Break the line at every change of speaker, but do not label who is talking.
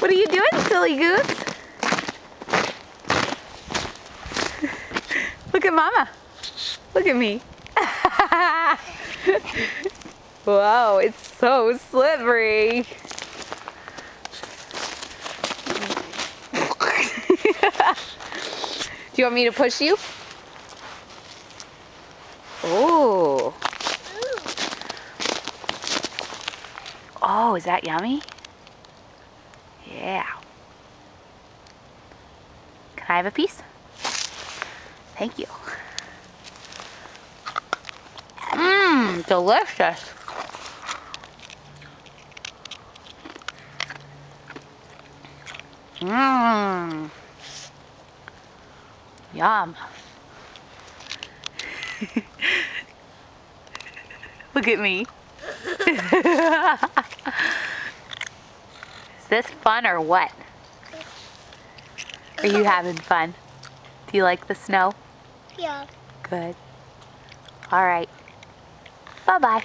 What are you doing, silly goose? Look at Mama. Look at me. Whoa, it's so slippery. Do you want me to push you? Oh. Oh, is that yummy? Yeah. Can I have a piece? Thank you. Mmm, delicious. Mmm. Yum. Look at me. Is this fun or what? Are you having fun? Do you like the snow?
Yeah.
Good. All right. Bye-bye.